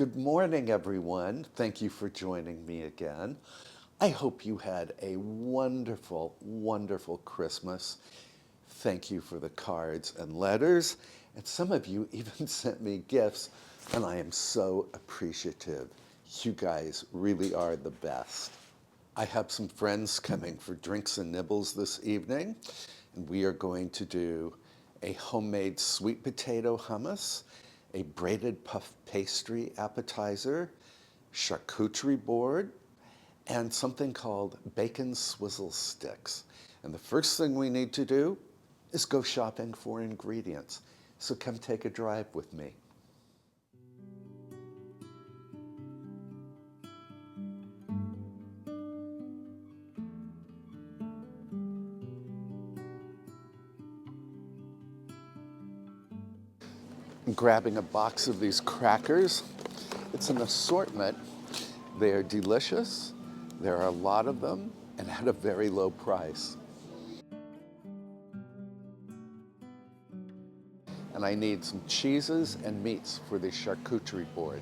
Good morning, everyone. Thank you for joining me again. I hope you had a wonderful, wonderful Christmas. Thank you for the cards and letters, and some of you even sent me gifts, and I am so appreciative. You guys really are the best. I have some friends coming for drinks and nibbles this evening, and we are going to do a homemade sweet potato hummus, a braided puff pastry appetizer, charcuterie board, and something called bacon swizzle sticks. And the first thing we need to do is go shopping for ingredients. So come take a drive with me. I'm grabbing a box of these crackers. It's an assortment. They are delicious. There are a lot of them and at a very low price. And I need some cheeses and meats for the charcuterie board.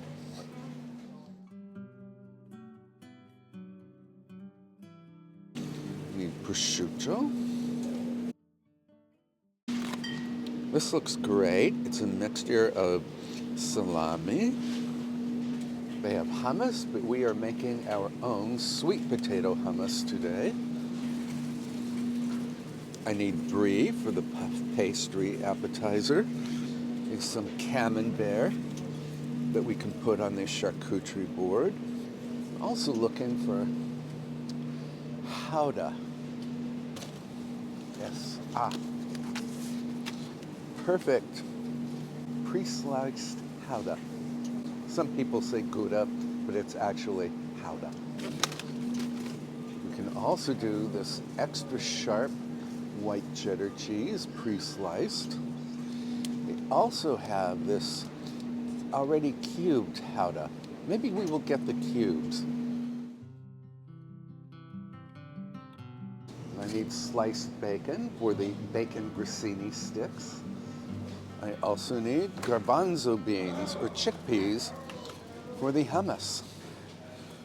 I need prosciutto. This looks great. It's a mixture of salami. They have hummus, but we are making our own sweet potato hummus today. I need brie for the puff pastry appetizer. There's some camembert that we can put on the charcuterie board. Also looking for Gouda. Yes, perfect pre-sliced Gouda. Some people say Gouda, but it's actually Gouda. You can also do this extra sharp white cheddar cheese, pre-sliced. They also have this already cubed Gouda. Maybe we will get the cubes. I need sliced bacon for the bacon Grissini sticks. I also need garbanzo beans or chickpeas for the hummus.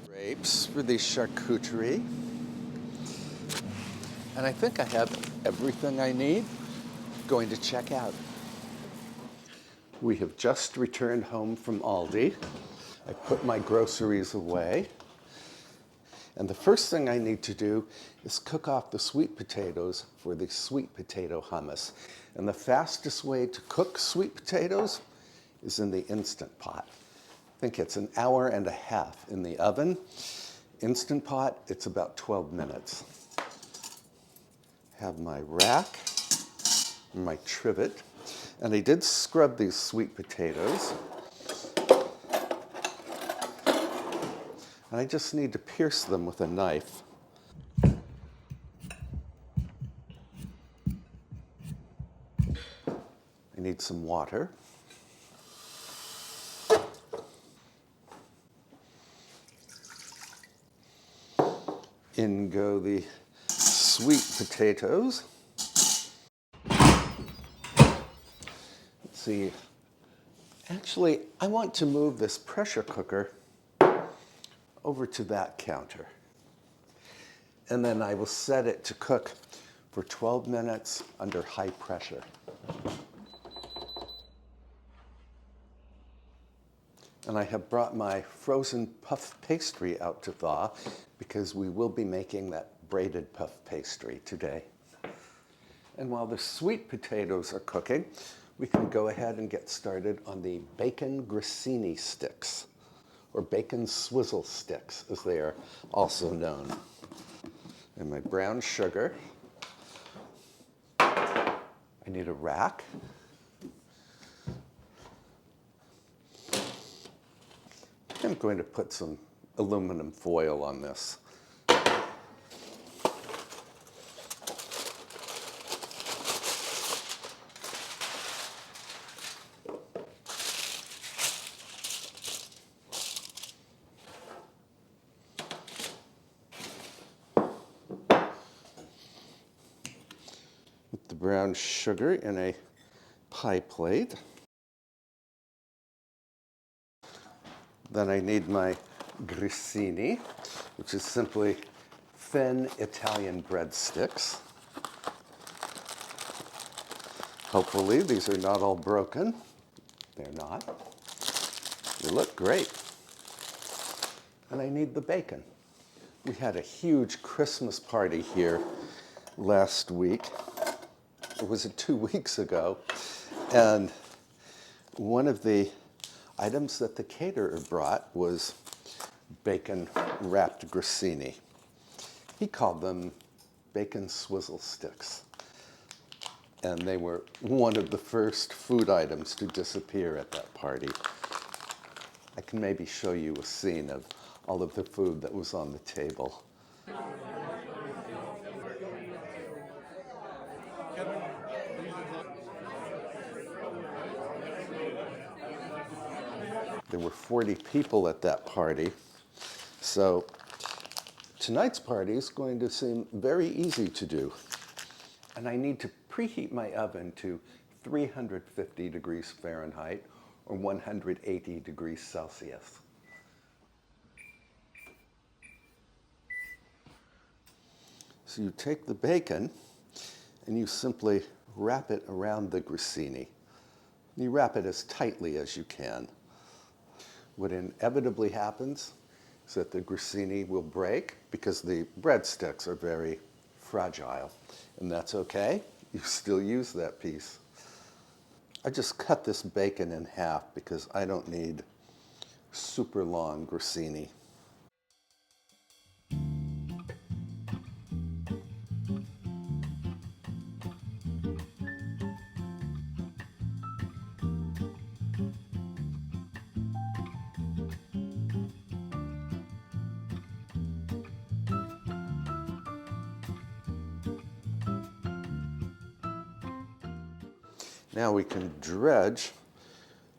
Grapes for the charcuterie. And I think I have everything I need. Going to check out. We have just returned home from Aldi. I put my groceries away. And the first thing I need to do is cook off the sweet potatoes for the sweet potato hummus. And the fastest way to cook sweet potatoes is in the Instant Pot. I think it's an hour and a half in the oven. Instant Pot, it's about 12 minutes. Have my rack, and my trivet, and I did scrub these sweet potatoes. And I just need to pierce them with a knife. I need some water. In go the sweet potatoes. Let's see. Actually, I want to move this pressure cooker over to that counter. And then I will set it to cook for 12 minutes under high pressure. And I have brought my frozen puff pastry out to thaw because we will be making that braided puff pastry today. And while the sweet potatoes are cooking, we can go ahead and get started on the bacon Grissini sticks, or bacon swizzle sticks, as they are also known. And my brown sugar. I need a rack. I'm going to put some aluminum foil on this. The brown sugar in a pie plate. Then I need my Grissini, which is simply thin Italian breadsticks. Hopefully these are not all broken. They're not. They look great. And I need the bacon. We had a huge Christmas party here last week. Or was it 2 weeks ago? And one of the items that the caterer brought was bacon-wrapped grissini. He called them bacon swizzle sticks. And they were one of the first food items to disappear at that party. I can maybe show you a scene of all of the food that was on the table. There were 40 people at that party. So tonight's party is going to seem very easy to do. And I need to preheat my oven to 350 degrees Fahrenheit or 180 degrees Celsius. So you take the bacon and you simply wrap it around the grissini. You wrap it as tightly as you can. What inevitably happens is that the grissini will break because the breadsticks are very fragile. And that's okay. You still use that piece. I just cut this bacon in half because I don't need super long grissini. Now we can dredge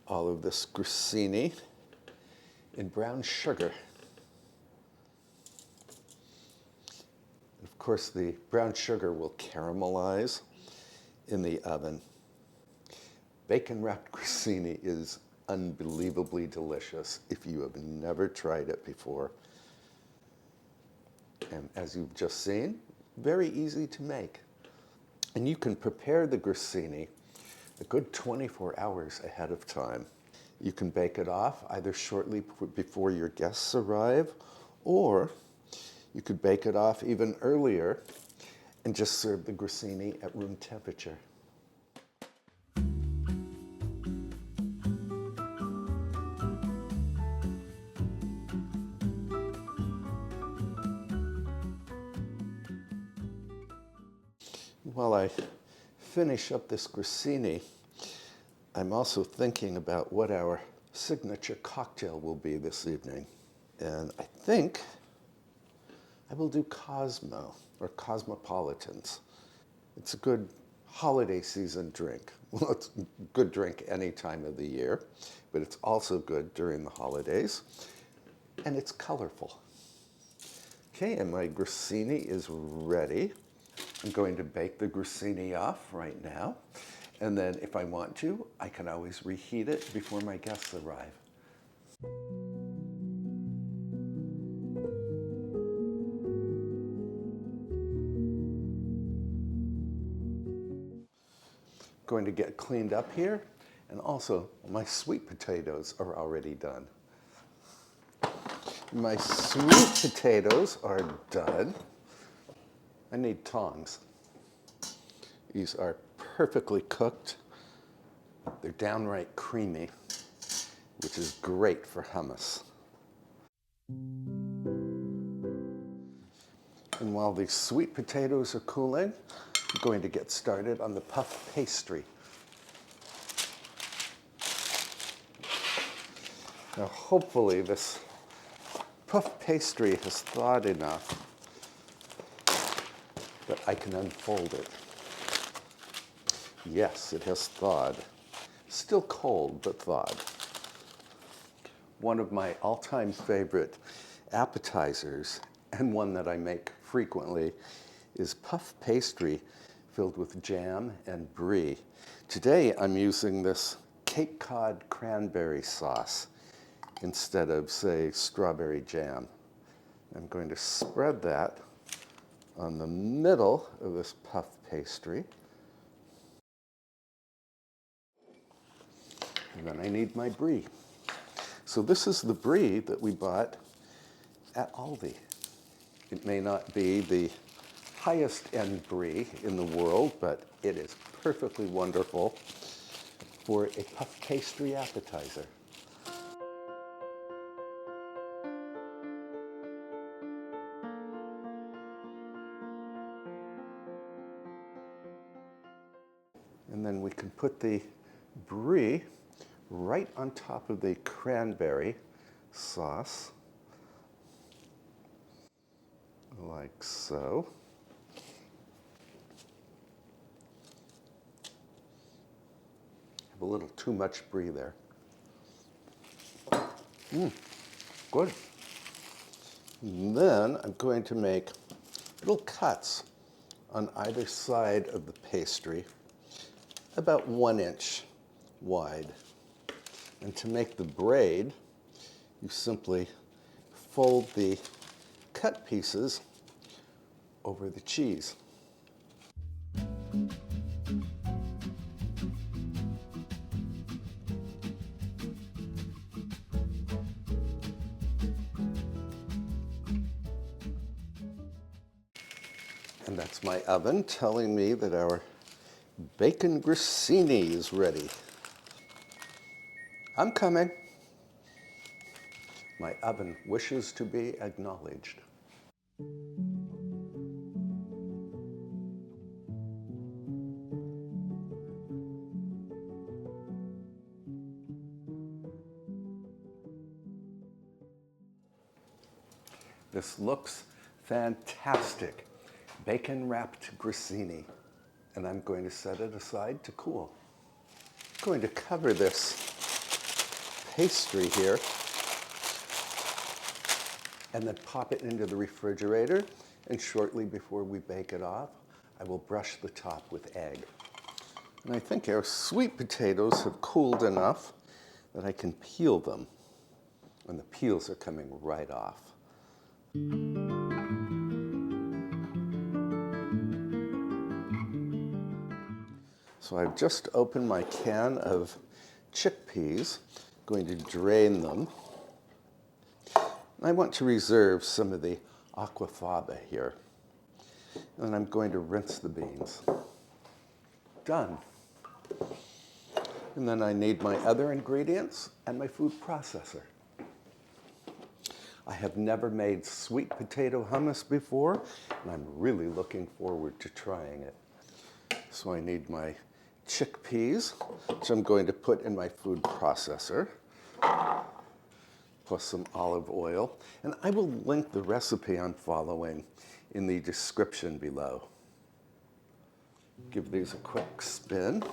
all of this grissini in brown sugar. Of course, the brown sugar will caramelize in the oven. Bacon-wrapped grissini is unbelievably delicious if you have never tried it before. And as you've just seen, very easy to make. And you can prepare the grissini a good 24 hours ahead of time. You can bake it off either shortly before your guests arrive, or you could bake it off even earlier and just serve the grissini at room temperature. While I finish up this grissini, I'm also thinking about what our signature cocktail will be this evening. And I think I will do Cosmo, or Cosmopolitans. It's a good holiday season drink. Well, it's a good drink any time of the year, but it's also good during the holidays. And it's colorful. Okay, and my grissini is ready. I'm going to bake the grissini off right now. And then if I want to, I can always reheat it before my guests arrive. Going to get cleaned up here. And also, my sweet potatoes are already done. My sweet potatoes are done. I need tongs. These are perfectly cooked. They're downright creamy, which is great for hummus. And while these sweet potatoes are cooling, I'm going to get started on the puff pastry. Now, hopefully this puff pastry has thawed enough that I can unfold it. Yes, it has thawed. Still cold, but thawed. One of my all-time favorite appetizers, and one that I make frequently, is puff pastry filled with jam and brie. Today I'm using this Cape Cod cranberry sauce. instead of, say, strawberry jam. I'm going to spread that on the middle of this puff pastry. And then I need my brie. So this is the brie that we bought at Aldi. It may not be the highest end brie in the world, but it is perfectly wonderful for a puff pastry appetizer. And then we can put the brie right on top of the cranberry sauce, like so. Have a little too much brie there. Good. And then I'm going to make little cuts on either side of the pastry, about 1 inch wide. And to make the braid, you simply fold the cut pieces over the cheese. And that's my oven telling me that our bacon grissini is ready. I'm coming. My oven wishes to be acknowledged. This looks fantastic. Bacon wrapped grissini. And I'm going to set it aside to cool. I'm going to cover this pastry here and then pop it into the refrigerator. And shortly before we bake it off, I will brush the top with egg. And I think our sweet potatoes have cooled enough that I can peel them. And the peels are coming right off. So I've just opened my can of chickpeas, going to drain them. I want to reserve some of the aquafaba here. And I'm going to rinse the beans. Done. And then I need my other ingredients and my food processor. I have never made sweet potato hummus before, and I'm really looking forward to trying it. So I need my chickpeas, which I'm going to put in my food processor, plus some olive oil. And I will link the recipe I'm following in the description below. Give these a quick spin.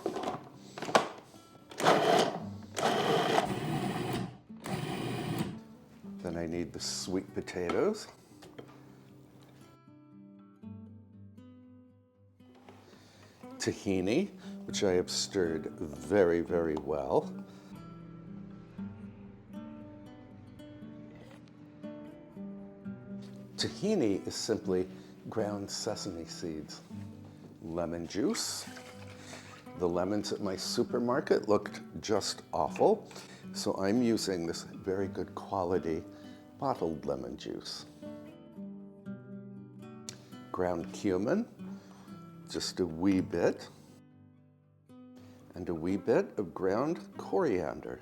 Then I need the sweet potatoes. Tahini, which I have stirred very, very well. Tahini is simply ground sesame seeds. Lemon juice. The lemons at my supermarket looked just awful, so I'm using this very good quality bottled lemon juice. Ground cumin, just a wee bit, and a wee bit of ground coriander.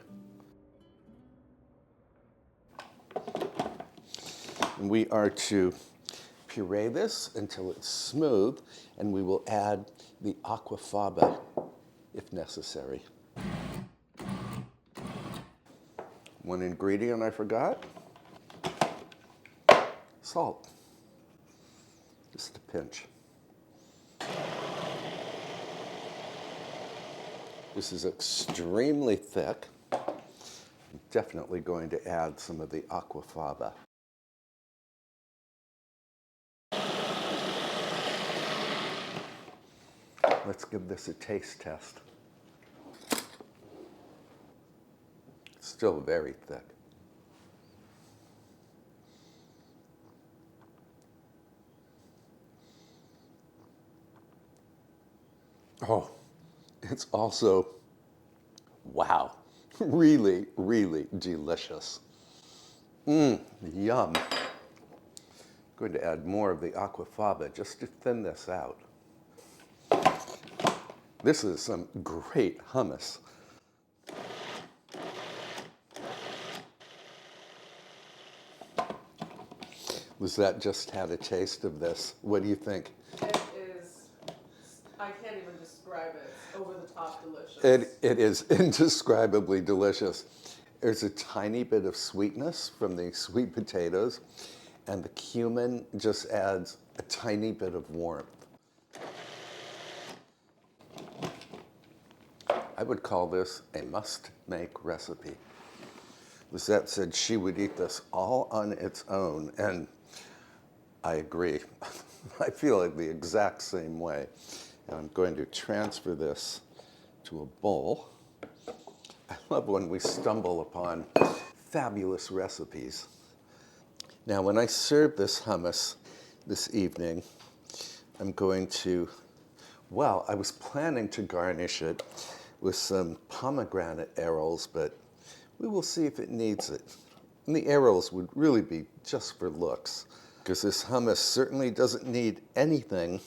And we are to puree this until it's smooth, and we will add the aquafaba if necessary. One ingredient I forgot, salt, just a pinch. This is extremely thick. I'm definitely going to add some of the aquafaba. Let's give this a taste test. It's still very thick. Oh, it's also, wow, really, really delicious. Yum. Going to add more of the aquafaba just to thin this out. This is some great hummus. Lizette just had a taste of this. What do you think? It is, I can't even describe it. It's over the top delicious. It is indescribably delicious. There's a tiny bit of sweetness from the sweet potatoes, and the cumin just adds a tiny bit of warmth. I would call this a must-make recipe. Lizette said she would eat this all on its own, and I agree. I feel like the exact same way. And I'm going to transfer this to a bowl. I love when we stumble upon fabulous recipes. Now, when I serve this hummus this evening, I'm going to, well, I was planning to garnish it with some pomegranate arils, but we will see if it needs it. And the arils would really be just for looks, because this hummus certainly doesn't need anything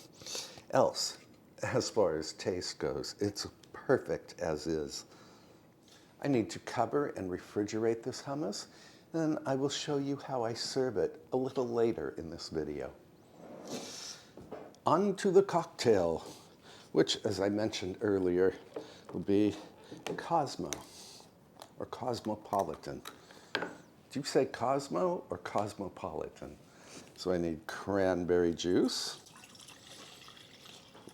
else as far as taste goes. It's perfect as is. I need to cover and refrigerate this hummus, and I will show you how I serve it a little later in this video. On to the cocktail, which, as I mentioned earlier, will be Cosmo, or Cosmopolitan. Do you say Cosmo or Cosmopolitan? So I need cranberry juice.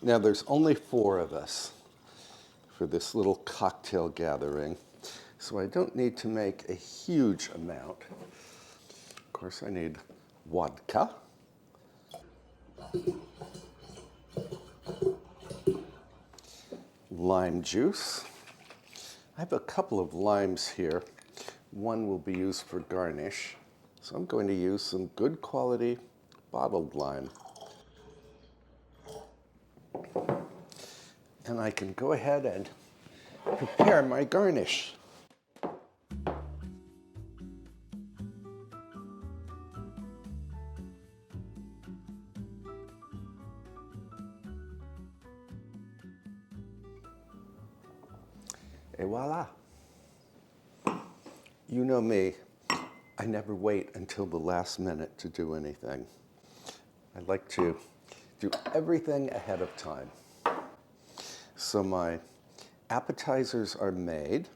Now there's only 4 of us for this little cocktail gathering, so I don't need to make a huge amount. Of course, I need vodka. Lime juice. I have a couple of limes here. One will be used for garnish. So I'm going to use some good quality bottled lime. And I can go ahead and prepare my garnish. Et voila. You know me, I never wait until the last minute to do anything. I like to do everything ahead of time. So my appetizers are made,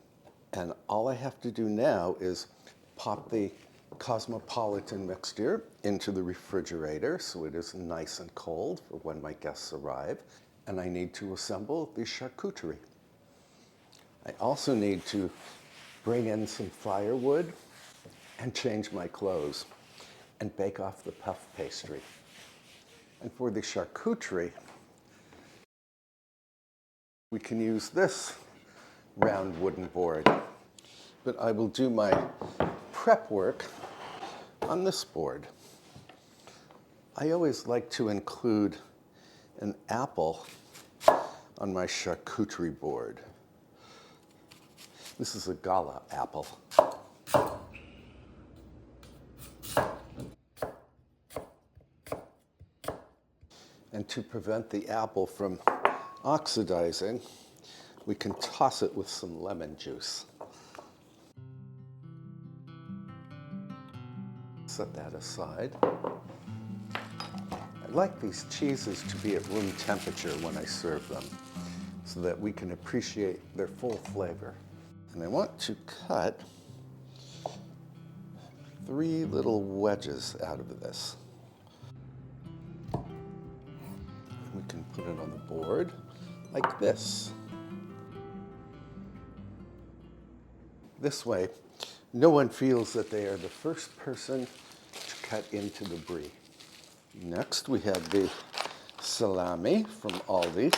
and all I have to do now is pop the Cosmopolitan mixture into the refrigerator so it is nice and cold for when my guests arrive. And I need to assemble the charcuterie. I also need to bring in some firewood and change my clothes and bake off the puff pastry. And for the charcuterie, we can use this round wooden board, but I will do my prep work on this board. I always like to include an apple on my charcuterie board. This is a gala apple. And to prevent the apple from oxidizing, we can toss it with some lemon juice. Set that aside. I like these cheeses to be at room temperature when I serve them, so that we can appreciate their full flavor. And I want to cut 3 little wedges out of this. We can put it on the board like this. This way, no one feels that they are the first person to cut into the brie. Next, we have the salami from Aldi.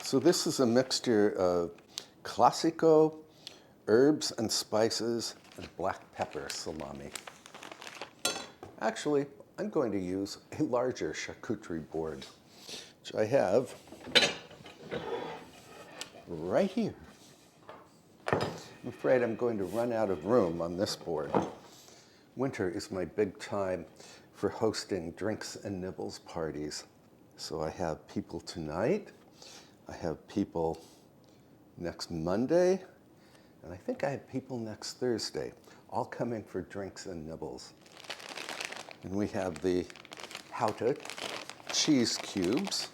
So this is a mixture of classico, herbs and spices, and black pepper salami. Actually, I'm going to use a larger charcuterie board, which I have right here. I'm afraid I'm going to run out of room on this board. Winter is my big time for hosting drinks and nibbles parties. So I have people tonight, I have people next Monday, and I think I have people next Thursday, all coming for drinks and nibbles. And we have the Valatie cheese cubes.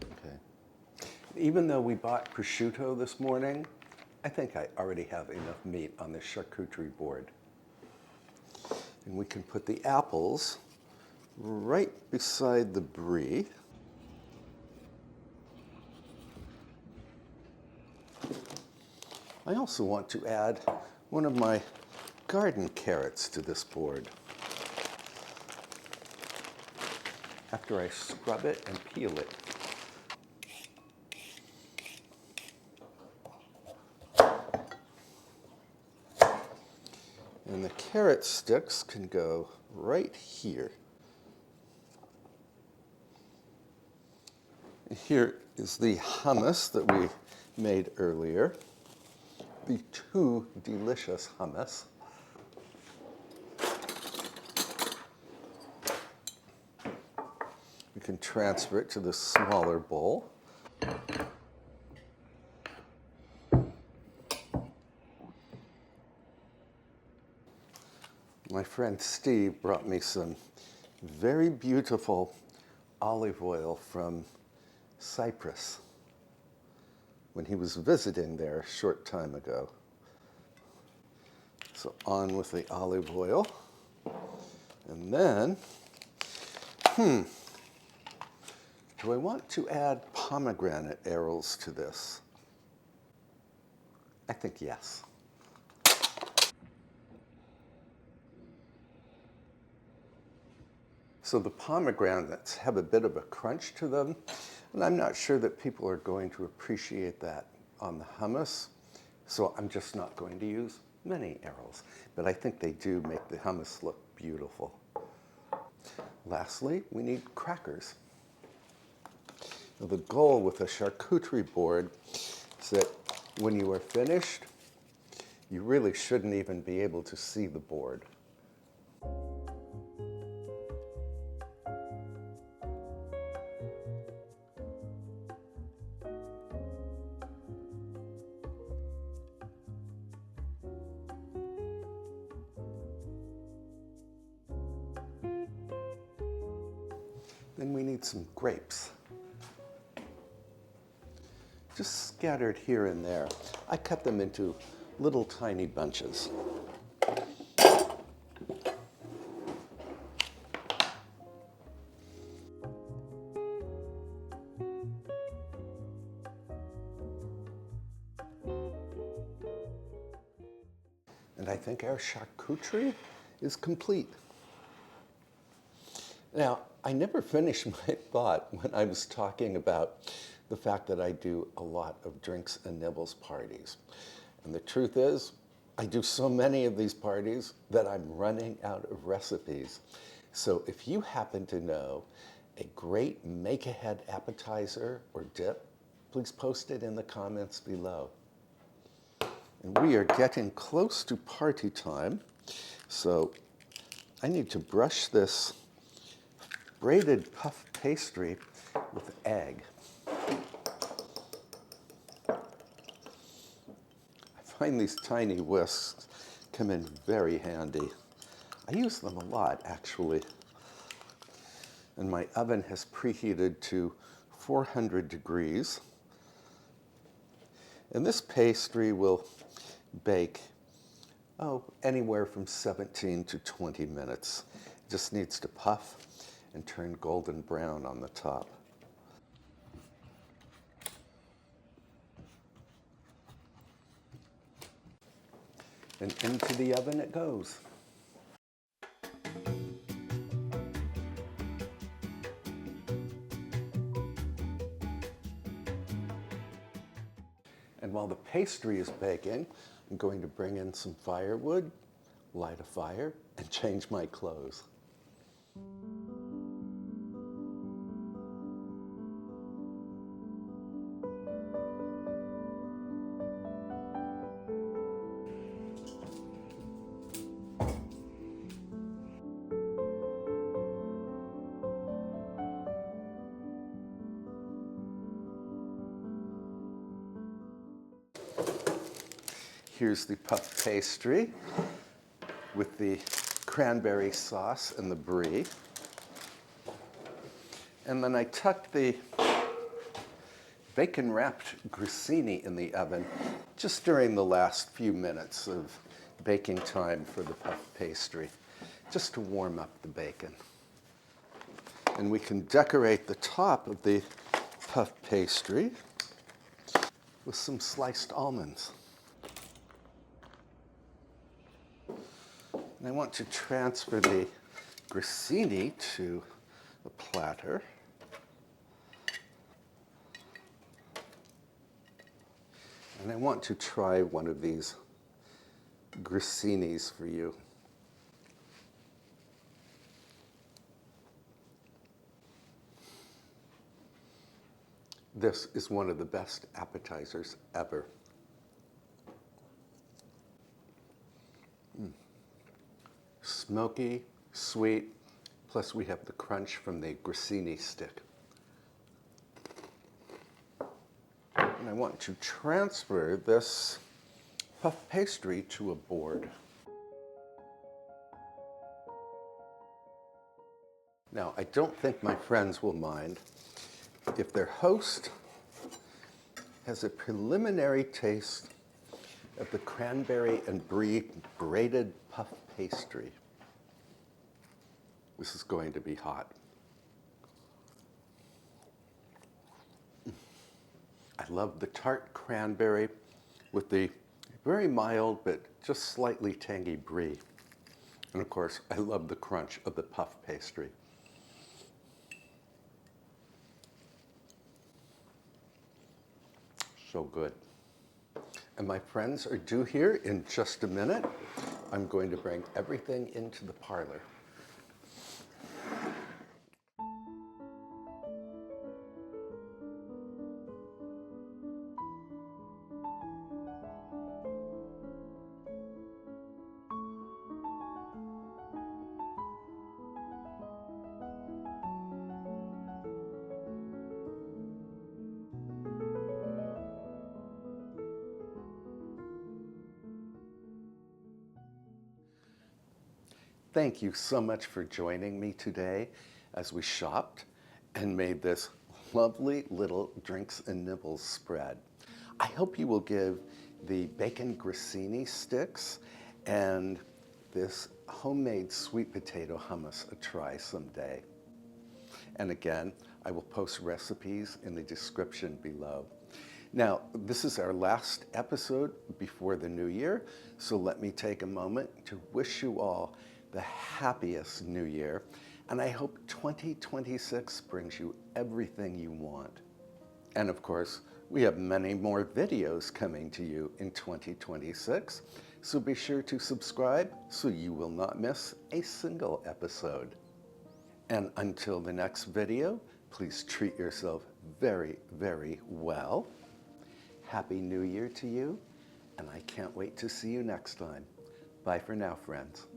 Okay. Even though we bought prosciutto this morning, I think I already have enough meat on the charcuterie board. And we can put the apples right beside the brie. I also want to add one of my garden carrots to this board. After I scrub it and peel it. And the carrot sticks can go right here. Here is the hummus that we made earlier. The two delicious hummus. We can transfer it to the smaller bowl. My friend Steve brought me some very beautiful olive oil from Cyprus when he was visiting there a short time ago. So on with the olive oil. And then, do I want to add pomegranate arils to this? I think yes. So the pomegranates have a bit of a crunch to them, and I'm not sure that people are going to appreciate that on the hummus, so I'm just not going to use many arils, but I think they do make the hummus look beautiful. Lastly, we need crackers. Now, the goal with a charcuterie board is that when you are finished, you really shouldn't even be able to see the board. Then we need some grapes. Just scattered here and there. I cut them into little tiny bunches. And I think our charcuterie is complete. Now, I never finished my thought when I was talking about the fact that I do a lot of drinks and nibbles parties. And the truth is, I do so many of these parties that I'm running out of recipes. So if you happen to know a great make-ahead appetizer or dip, please post it in the comments below. And we are getting close to party time, so I need to brush this braided puff pastry with egg. I find these tiny whisks come in very handy. I use them a lot, actually. And my oven has preheated to 400 degrees. And this pastry will bake, anywhere from 17 to 20 minutes. It just needs to puff and turn golden brown on the top. And into the oven it goes. And while the pastry is baking, I'm going to bring in some firewood, light a fire, and change my clothes. Here's the puff pastry with the cranberry sauce and the brie. And then I tucked the bacon-wrapped grissini in the oven just during the last few minutes of baking time for the puff pastry, just to warm up the bacon. And we can decorate the top of the puff pastry with some sliced almonds. And I want to transfer the grissini to the platter. And I want to try one of these grissinis for you. This is one of the best appetizers ever. Smoky, sweet, plus we have the crunch from the grissini stick. And I want to transfer this puff pastry to a board. Now, I don't think my friends will mind if their host has a preliminary taste of the cranberry and brie braided puff pastry. This is going to be hot. I love the tart cranberry with the very mild but just slightly tangy brie. And of course, I love the crunch of the puff pastry. So good. And my friends are due here in just a minute. I'm going to bring everything into the parlor. Thank you so much for joining me today as we shopped and made this lovely little drinks and nibbles spread. I hope you will give the bacon grissini sticks and this homemade sweet potato hummus a try someday. And again, I will post recipes in the description below. Now, this is our last episode before the new year, so let me take a moment to wish you all the happiest new year, and I hope 2026 brings you everything you want. And of course, we have many more videos coming to you in 2026, so be sure to subscribe so you will not miss a single episode. And until the next video, please treat yourself very, very well. Happy New Year to you, and I can't wait to see you next time. Bye for now, friends.